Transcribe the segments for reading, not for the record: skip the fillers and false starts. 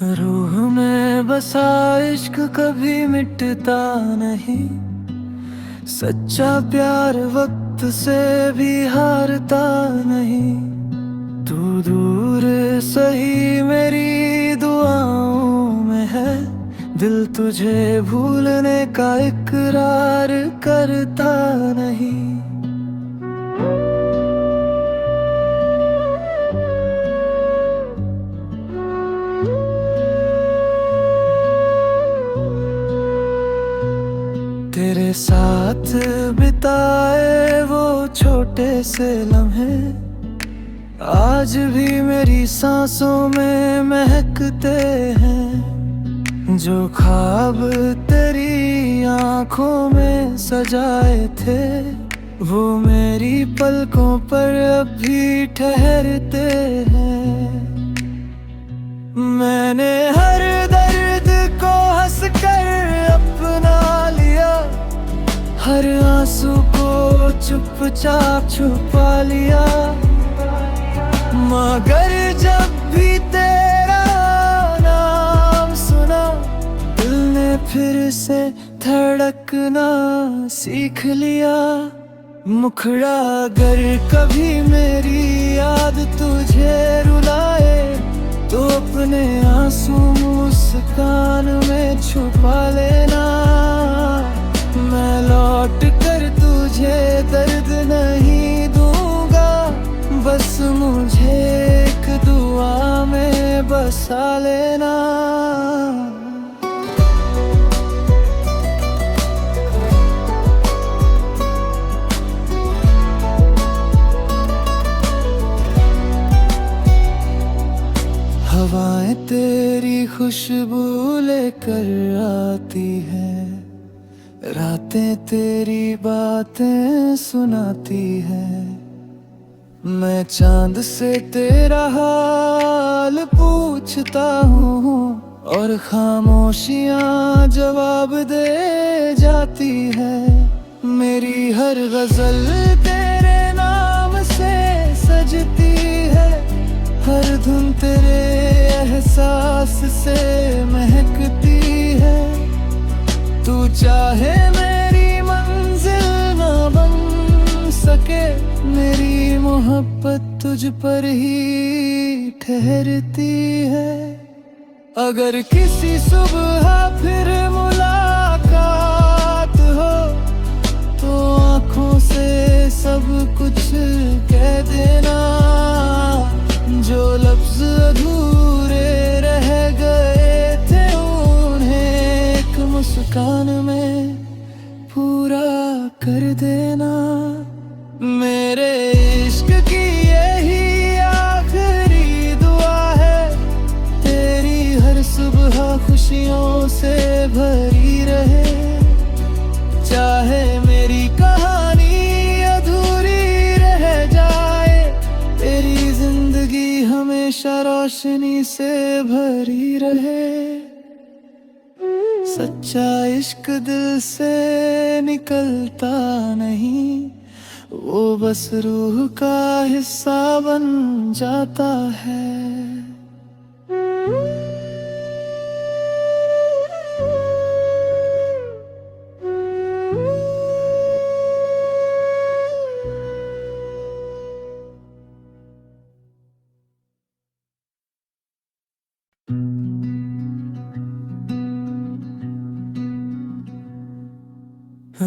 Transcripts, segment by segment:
रूह में बसा इश्क कभी मिटता नहीं। सच्चा प्यार वक्त से भी हारता नहीं। तू दूर सही मेरी दुआओं में है। दिल तुझे भूलने का इकरार करता नहीं। तेरे साथ बिताए वो छोटे से लम्हे आज भी मेरी सांसों में महकते हैं। जो ख्वाब तेरी आंखों में सजाए थे वो मेरी पलकों पर अब भी ठहरते हैं। मैंने हर दर्द को हंसकर अपना लिया। हर आंसू को चुपचाप छुपा लिया। मगर जब भी तेरा नाम सुना दिल ने फिर से धड़कना सीख लिया। मुखड़ा अगर कभी मेरी याद तुझे रुलाए तो अपने आंसू मुस्कान में छुपा लेना। मैं लौट कर तुझे दर्द नहीं दूंगा। बस मुझे एक दुआ में बसा लेना। हवाएं तेरी खुशबू लेकर आती हैं। रातें तेरी बातें सुनाती हैं। मैं चांद से तेरा हाल पूछता हूँ और खामोशियाँ जवाब दे जाती है। मेरी हर गजल तेरे नाम से सजती है। हर धुन तेरे एहसास से महकती है। तू चाहे मेरी मंजिल ना बन सके मेरी मोहब्बत तुझ पर ही ठहरती है। अगर किसी सुबह फिर मुलाकात हो तो आँखों से सब कुछ कह देना। जो लफ्ज अधूरे रह गए थे उन्हें एक मुस्कान में पूरा कर देना। मेरे इश्क की यही आखिरी दुआ है। तेरी हर सुबह खुशियों से भरी रहे। चाहे मेरी कहानी अधूरी रह जाए तेरी जिंदगी हमेशा रोशनी से भरी रहे। सच्चा इश्क दिल से निकलता नहीं। वो बस रूह का हिस्सा बन जाता है।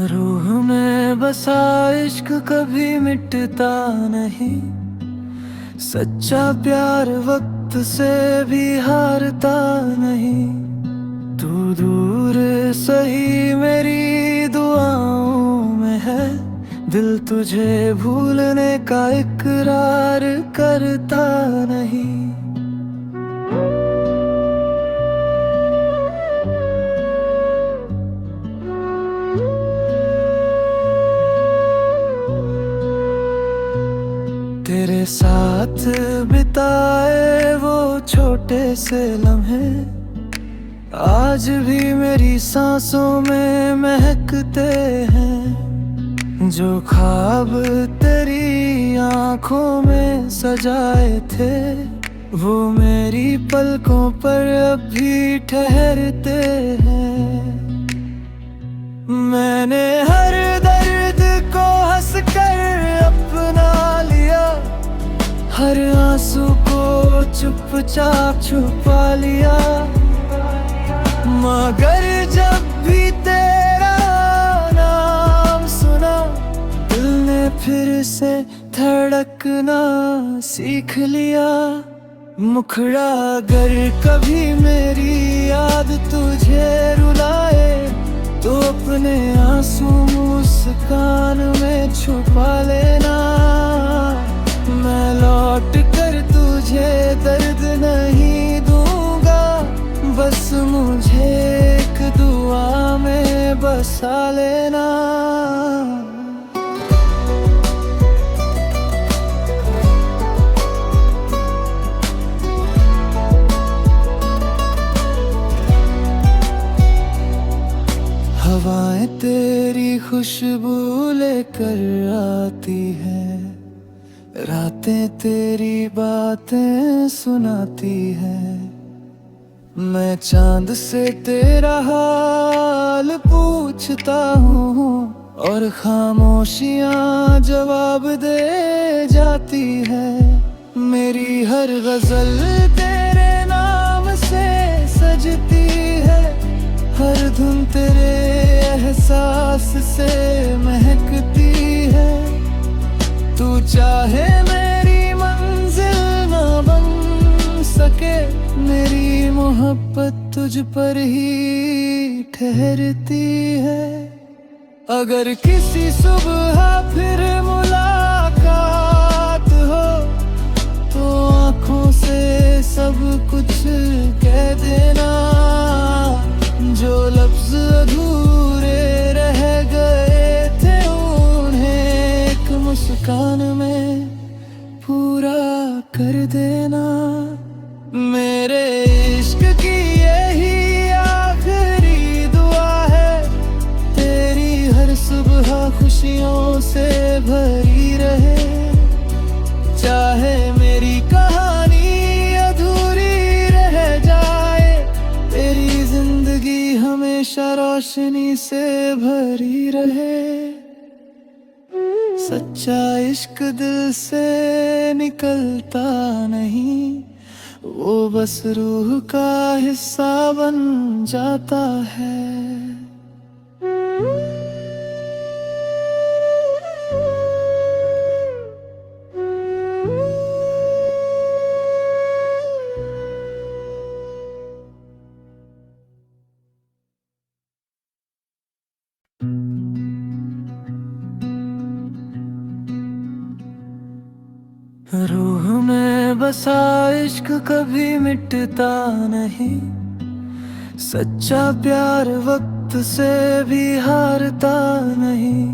रूह में बसा इश्क कभी मिटता नहीं। सच्चा प्यार वक्त से भी हारता नहीं। तू दूर सही मेरी दुआओं में है। दिल तुझे भूलने का इकरार करता नहीं। तेरे साथ बिताए वो छोटे से लम्हे आज भी मेरी सांसों में महकते हैं। जो ख्वाब तेरी आंखों में सजाए थे वो मेरी पलकों पर अब भी ठहरते हैं। मैंने हर दर्द को हंसकर अपना लिया, हर आंसू को चुपचाप छुपा लिया। मगर जब भी तेरा नाम सुना, दिल ने फिर से धड़कना सीख लिया। मुखड़ा अगर कभी मेरी याद तुझे रुलाए, तो अपने आंसू मुस्कान में छुपा लेना। मैं लौट कर तुझे दर्द नहीं दूंगा, बस मुझे एक दुआ में बसा लेना। हवाएं तेरी खुशबू लेकर आती हैं, रातें तेरी बातें सुनाती हैं। मैं चांद से तेरा हाल पूछता हूँ, और खामोशियाँ जवाब दे जाती है। मेरी हर गजल तेरे नाम से सजती है, हर धुन तेरे एहसास से महकती है। तू चाहे मेरी मंजिल ना बन सके, मेरी मोहब्बत तुझ पर ही ठहरती है। अगर किसी सुबह फिर मुलाकात हो, तो आँखों से सब कुछ कह देना। जो लफ्ज अधूरे रह गए थे, उन्हें एक मुस्कान में पूरा कर देना। मेरे इश्क की यही आखिरी दुआ है, तेरी हर सुबह खुशियों से भरी रहे। चाहे मेरी कहानी अधूरी रह जाए, तेरी जिंदगी हमेशा रोशनी से भरी रहे। सच्चा इश्क दिल से निकलता नहीं, वो बस रूह का हिस्सा बन जाता है। रूह में बसा इश्क कभी मिटता नहीं, सच्चा प्यार वक्त से भी हारता नहीं।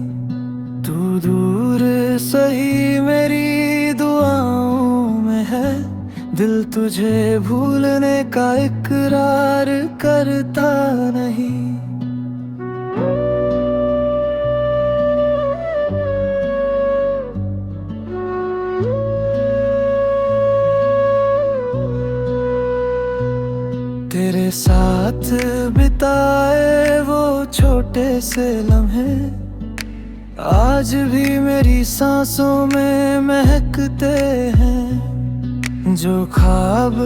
तू दूर सही मेरी दुआओं में है, दिल तुझे भूलने का इकरार करता नहीं। तेरे साथ बिताए वो छोटे से लम्हे, आज भी मेरी सांसों में महकते हैं। जो ख्वाब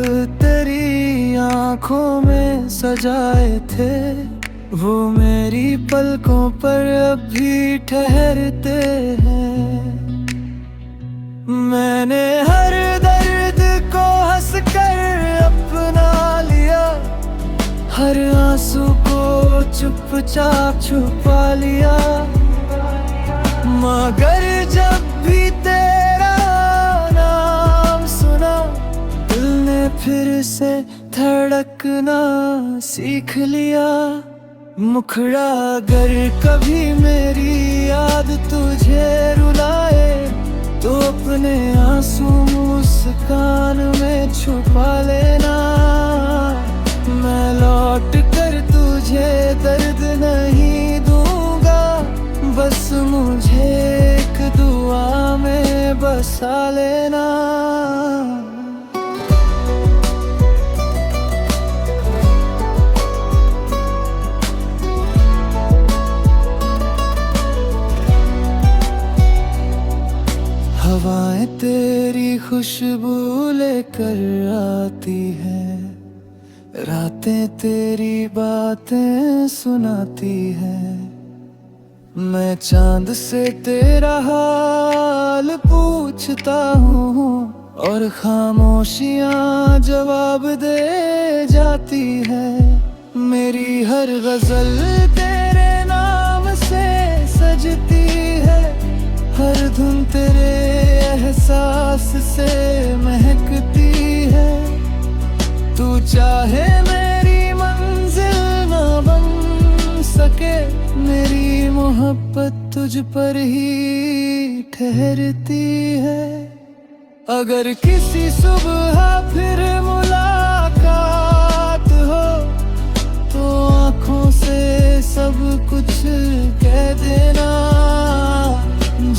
तेरी आंखों में सजाए थे, वो मेरी पलकों पर अब भी ठहरते हैं। मैंने हर दर्द को हंसकर अपना लिया, हर आंसू को चुपचाप छुपा लिया। मगर जब भी तेरा नाम सुना, दिल ने फिर से धड़कना सीख लिया। मुखड़ा अगर कभी मेरी याद तुझे रुलाए, तो अपने आंसू मुस्कान में छुपा लेना। मैं लौट कर तुझे दर्द नहीं दूंगा, बस मुझे एक दुआ में बसा लेना। हवाएं तेरी खुशबू लेकर आती है, रातें तेरी बातें सुनाती है। मैं चांद से तेरा हाल पूछता हूँ और खामोशियाँ जवाब दे जाती है। मेरी हर गजल तेरे नाम से सजती है, हर धुन तेरे एहसास से महकती है। तू चाहे मेरी मंजिल ना बन सके, मेरी मोहब्बत तुझ पर ही ठहरती है। अगर किसी सुबह फिर मुलाकात हो तो आँखों से सब कुछ कह देना,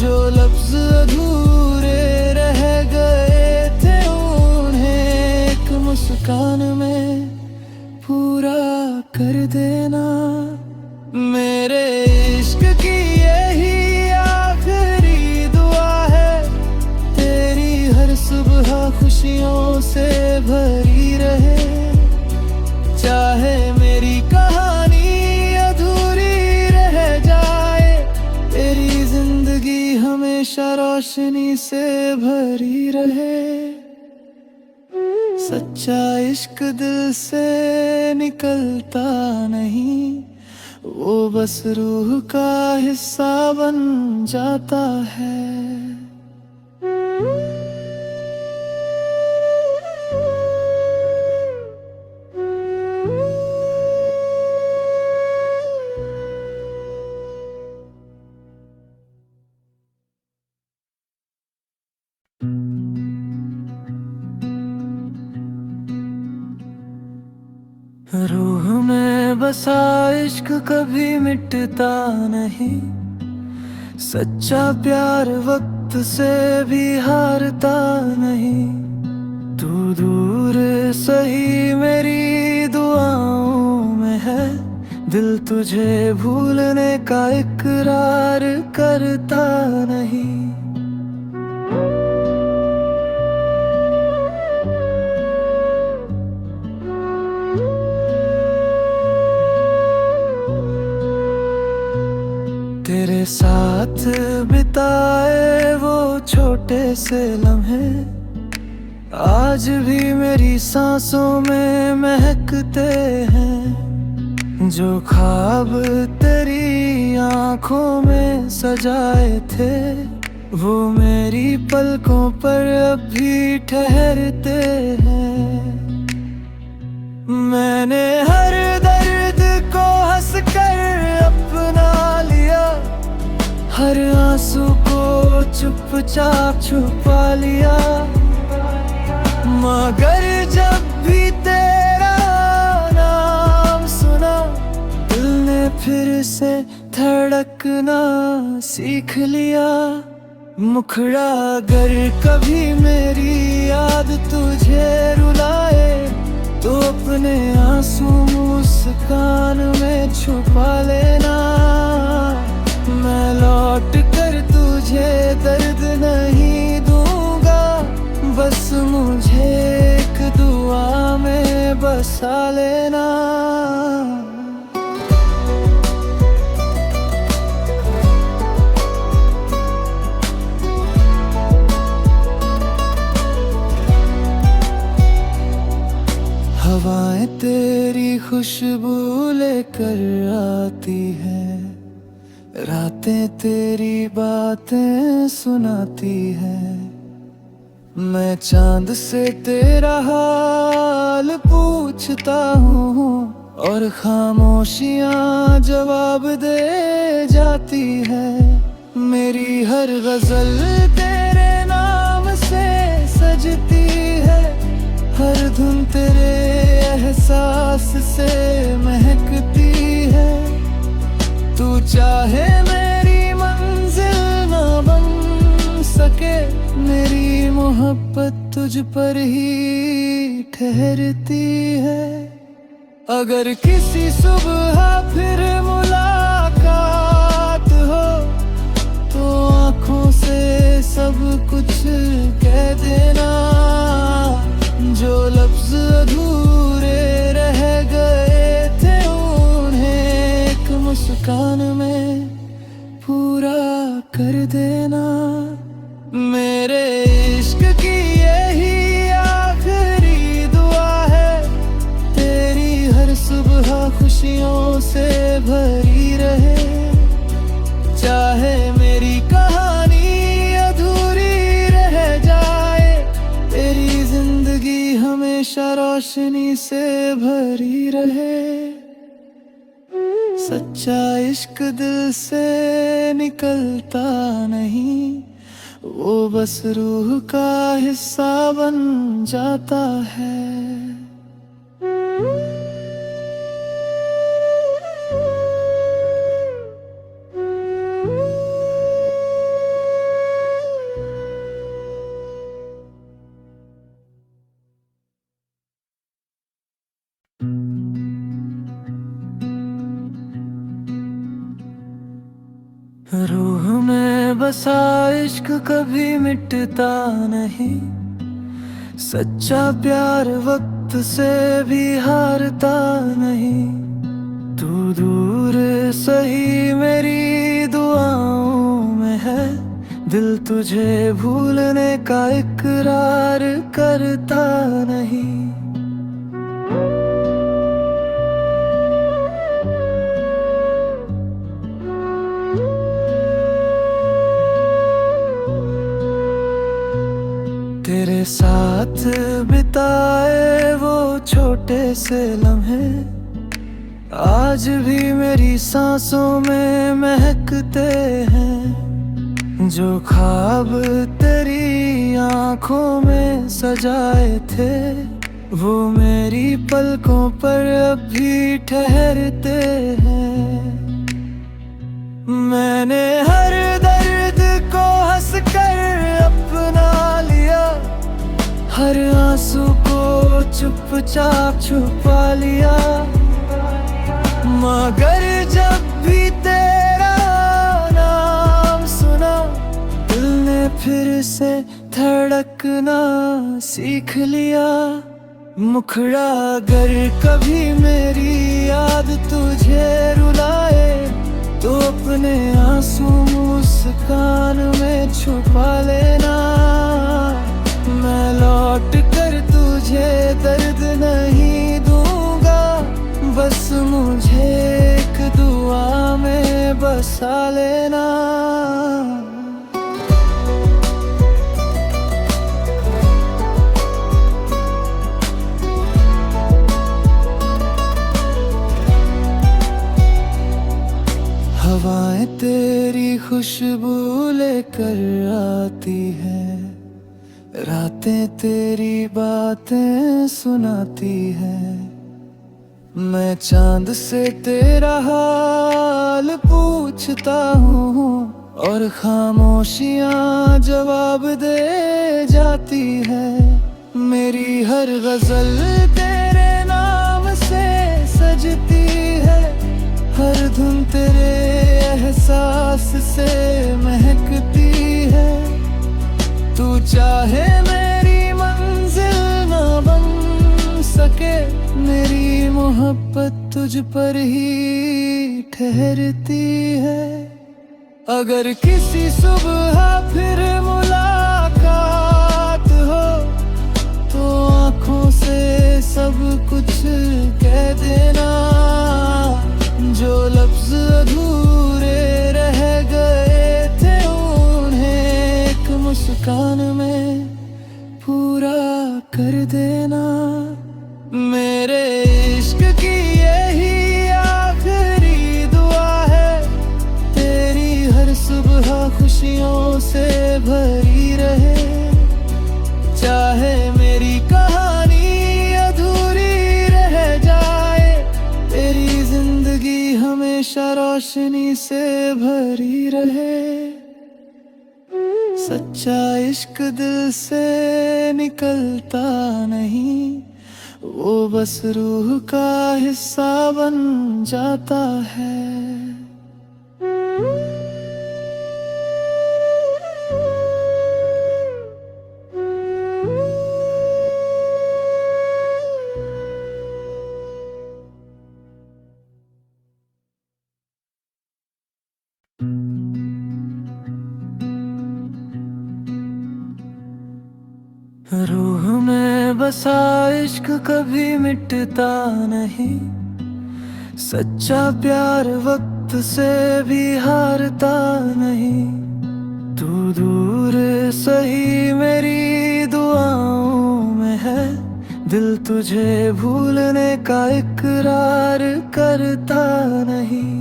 जो लफ्ज अधूरे रह गए थे उन्हें एक मुस्कान में पूरा कर देना। मेरे इश्क की यही आखिरी दुआ है, तेरी हर सुबह खुशियों से भरी रहे। चाहे मेरी कहानी अधूरी रह जाए, तेरी जिंदगी हमेशा रोशनी से भरी रहे। सच्चा इश्क दिल से निकलता नहीं, वो बस रूह का हिस्सा बन जाता है। रूह में बसा इश्क कभी मिटता नहीं, सच्चा प्यार वक्त से भी हारता नहीं। तू दूर सही मेरी दुआओं में है, दिल तुझे भूलने का इकरार करता नहीं। तेरे साथ बिताए वो छोटे से लम्हे आज भी मेरी सांसों में महकते हैं। जो ख्वाब तेरी आंखों में सजाए थे, वो मेरी पलकों पर अब भी ठहरते हैं। मैंने हर दर्द को हंसकर अपना लिया, हर आंसू को चुपचाप छुपा लिया। मगर जब भी तेरा नाम सुना, दिल ने फिर से धड़कना सीख लिया। मुखड़ा अगर कभी मेरी याद तुझे रुलाए, तो अपने आंसू मुस्कान में छुपा लेना। मैं लौट कर तुझे दर्द नहीं दूंगा, बस मुझे एक दुआ में बसा लेना। हवाएं तेरी खुशबू लेकर आती है, रातें तेरी बातें सुनाती है। मैं चांद से तेरा हाल पूछता हूँ और खामोशियाँ जवाब दे जाती है। मेरी हर गजल तेरे नाम से सजती है, हर धुन तेरे एहसास से महकती है। तू चाहे मेरी मंजिल ना बन सके, मेरी मोहब्बत तुझ पर ही ठहरती है। अगर किसी सुबह फिर मुलाकात हो तो आँखों से सब कुछ मेरे इश्क की यही आखिरी दुआ है, तेरी हर सुबह खुशियों से भरी रहे। चाहे मेरी कहानी अधूरी रह जाए, तेरी जिंदगी हमेशा रोशनी से भरी रहे। सच्चा इश्क दिल से निकलता नहीं, वो बस रूह का हिस्सा बन जाता है। रूह में बसा इश्क कभी मिटता नहीं, सच्चा प्यार वक्त से भी हारता नहीं। तू दूर सही मेरी दुआओं में है, दिल तुझे भूलने का इकरार करता नहीं। तेरे साथ बिताए वो छोटे से लम्हे आज भी मेरी सांसों में महकते हैं। जो ख्वाब तेरी आंखों में सजाए थे, वो मेरी पलकों पर अब भी ठहरते हैं। मैंने हर दर्द को हंसकर अपना लिया, हर आंसू को चुपचाप छुपा लिया। मगर जब भी तेरा नाम सुना, दिल ने फिर से धड़कना सीख लिया। मुखड़ा अगर कभी मेरी याद तुझे रुलाए, तो अपने आंसू मुस्कान में छुपा लेना। मैं लौट कर तुझे दर्द नहीं दूंगा, बस मुझे एक दुआ में बसा लेना। हवाएं तेरी खुशबू लेकर आती है, रातें तेरी बातें सुनाती है। मैं चांद से तेरा हाल पूछता हूँ, और खामोशियाँ जवाब दे जाती है। मेरी हर गजल तेरे नाम से सजती है, हर धुन तेरे एहसास से महकती है। तू चाहे मेरी मंजिल ना बन सके, मेरी मोहब्बत तुझ पर ही ठहरती है। अगर किसी सुबह फिर मुलाकात हो, तो आँखों से सब कुछ कह देना। जो लफ्ज अधूरे रह गए थे, उन्हें एक मुस्कान में पूरा कर देना। मेरे इश्क की यही आखिरी दुआ है, तेरी हर सुबह खुशियों से भरी रहे। चाहे मेरी कहानी अधूरी रह जाए, तेरी जिंदगी हमेशा रोशनी से भरी रहे। सच्चा इश्क दिल से निकलता नहीं, वो बस रूह का हिस्सा बन जाता है। रूह में बसा इश्क कभी मिटता नहीं, सच्चा प्यार वक्त से भी हारता नहीं। तू दूर सही मेरी दुआओं में है, दिल तुझे भूलने का इकरार करता नहीं।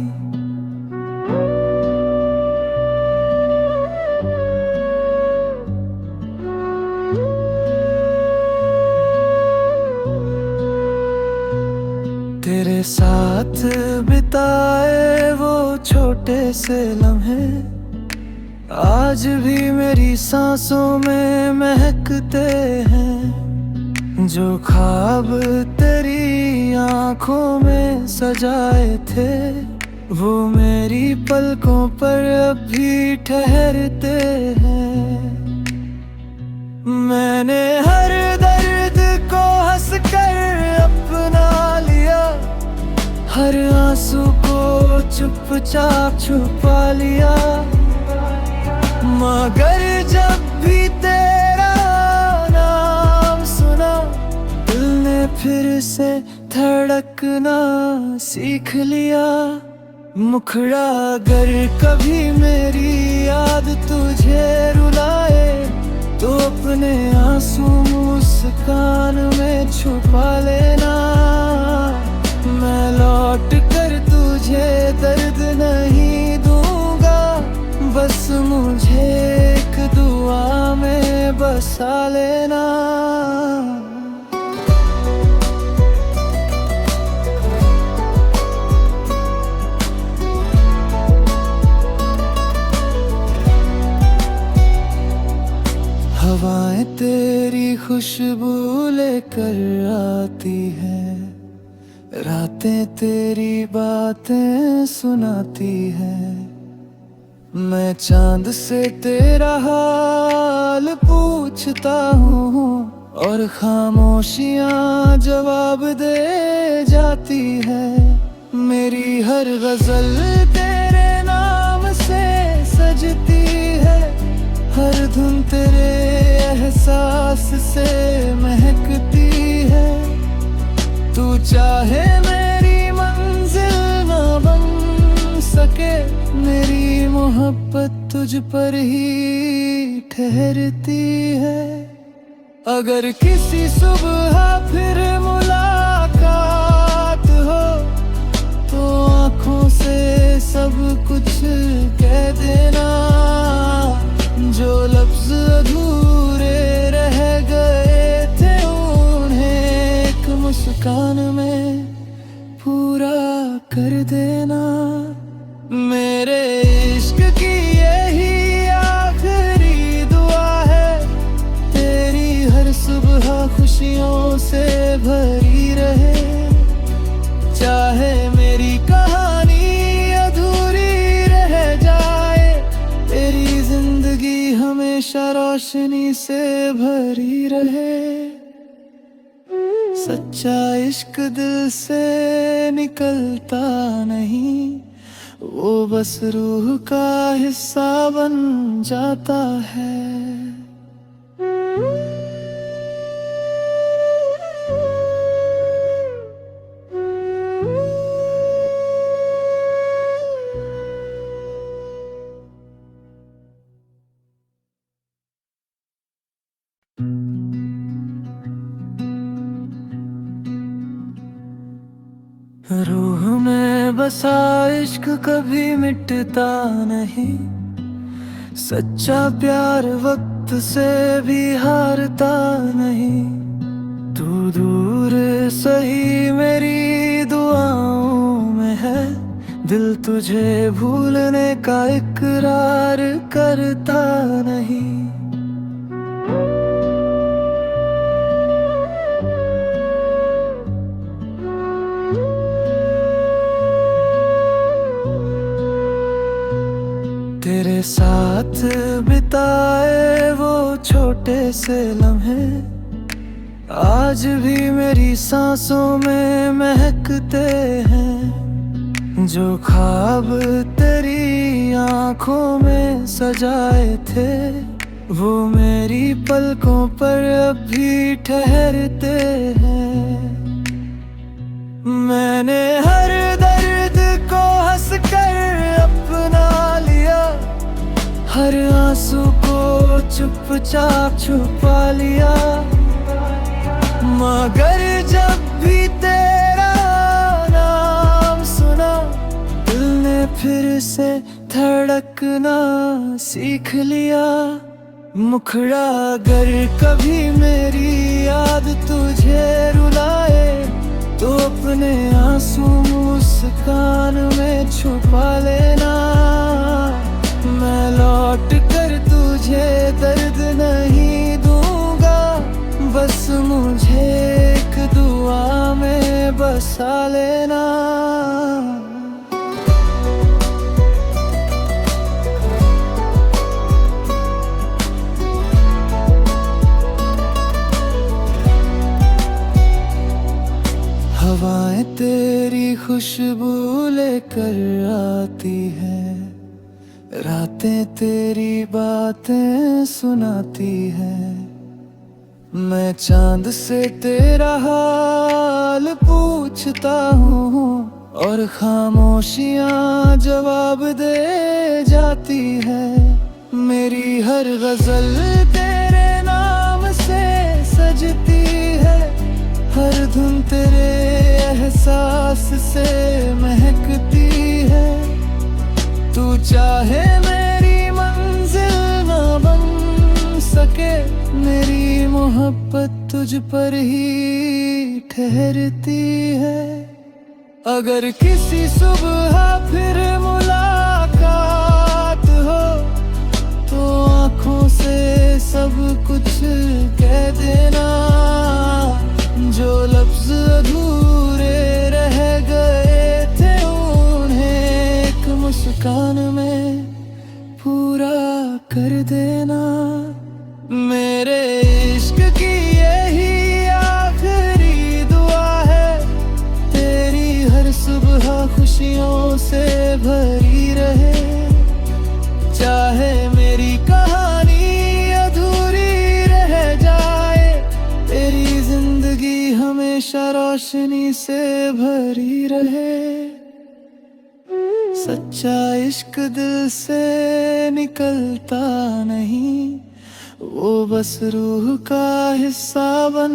तेरे साथ बिताए वो छोटे से लम्हे आज भी मेरी सांसों में महकते हैं। जो ख्वाब तेरी आंखों में सजाए थे, वो मेरी पलकों पर अब भी ठहरते हैं। मैंने हर दर्द को हंसकर अपना लिया, हर आंसू को चुपचाप छुपा लिया। मगर जब भी तेरा नाम सुना, दिल ने फिर से धड़कना सीख लिया। मुखड़ा अगर कभी मेरी याद तुझे रुलाए, तो अपने आंसू मुस्कान में छुपा लेना। मैं लौट कर तुझे दर्द नहीं दूंगा, बस मुझे एक दुआ में बसा लेना। हवाएं तेरी खुशबू लेकर आती है, रातें तेरी बातें सुनाती है। मैं चांद से तेरा हाल पूछता हूँ, और खामोशियाँ जवाब दे जाती है। मेरी हर गजल तेरे नाम से सजती है, हर धुन तेरे एहसास से महकती है। तू चाहे मेरी मंजिल ना बन सके, मेरी मोहब्बत तुझ पर ही ठहरती है। अगर किसी सुबह फिर मुलाकात हो, तो आँखों से सब कुछ कह देना। जो लफ्ज अधूरे रह गए थे, उन्हें एक मुस्कान में पूरा कर देना। मेरे इश्क की यही आखिरी दुआ है, तेरी हर सुबह खुशियों से भरी रहे। चाहे मेरी कहानी अधूरी रह जाए, तेरी जिंदगी हमेशा रोशनी से भरी रहे। सच्चा इश्क दिल से निकलता नहीं, वो बस रूह का हिस्सा बन जाता है। रूह में बसा इश्क कभी मिटता नहीं, सच्चा प्यार वक्त से भी हारता नहीं। तू दूर सही मेरी दुआओं में है, दिल तुझे भूलने का इकरार करता नहीं। तेरे साथ बिताए वो छोटे से लम्हे आज भी मेरी सांसों में महकते हैं। जो ख्वाब तेरी आंखों में सजाए थे, वो मेरी पलकों पर अब भी ठहरते हैं। मैंने हर दर्द को हंसकर अपना लिया, हर आंसू को चुपचाप छुपा लिया। मगर जब भी तेरा नाम सुना, दिल ने फिर से धड़कना सीख लिया। मुखड़ा अगर कभी मेरी याद तुझे रुलाए, तो अपने आंसू मुस्कान में छुपा लेना। मैं लौट कर तुझे दर्द नहीं दूंगा, बस मुझे एक दुआ में बसा लेना। हवाएं तेरी खुशबू लेकर आती है, रातें तेरी बातें सुनाती है। मैं चांद से तेरा हाल पूछता हूँ, और खामोशियाँ जवाब दे जाती है। मेरी हर गजल तेरे नाम से सजती है, हर धुन तेरे एहसास से महकती है। तू चाहे मेरी मंजिल ना बन सके, मेरी मोहब्बत तुझ पर ही ठहरती है। अगर किसी सुबह फिर मुलाकात हो, तो आँखों से सब कुछ कह देना। जो लफ्ज अधूरे रह गए थे, उन्हें एक मुस्कान में पूरा कर देना। मेरे इश्क की यही आखिरी दुआ है, तेरी हर सुबह खुशियों से भरी रहे। चाहे मेरी कहानी अधूरी रह जाए, तेरी जिंदगी हमेशा रोशनी से भरी रहे। सच्चा इश्क दिल से निकलता नहीं, वो बस रूह का हिस्सा बन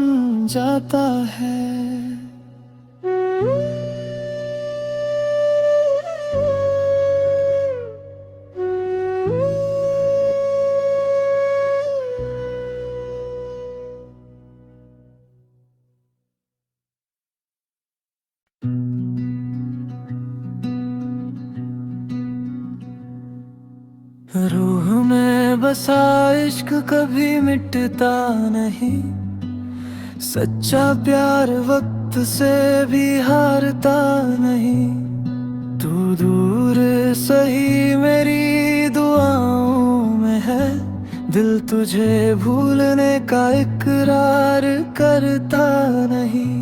जाता है। रूह में बसा इश्क कभी मिटता नहीं, सच्चा प्यार वक्त से भी हारता नहीं। तू दूर सही मेरी दुआओं में है, दिल तुझे भूलने का इकरार करता नहीं।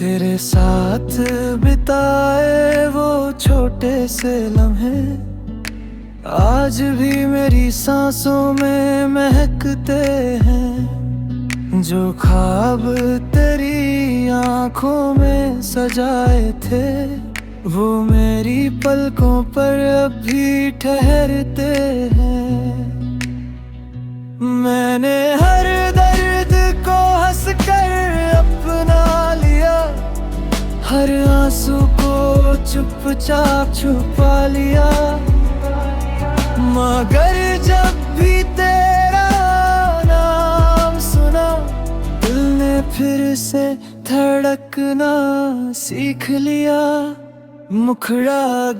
तेरे साथ बिताए वो छोटे से लम्हे, आज भी मेरी सांसों में महकते हैं। जो ख्वाब तेरी आंखों में सजाए थे, वो मेरी पलकों पर अब भी ठहरते हैं। मैंने हर दर्द को हंसकर अपना लिया, हर आंसू को चुपचाप छुपा लिया। मगर जब भी तेरा नाम सुना, दिल ने फिर से धड़कना सीख लिया। मुखड़ा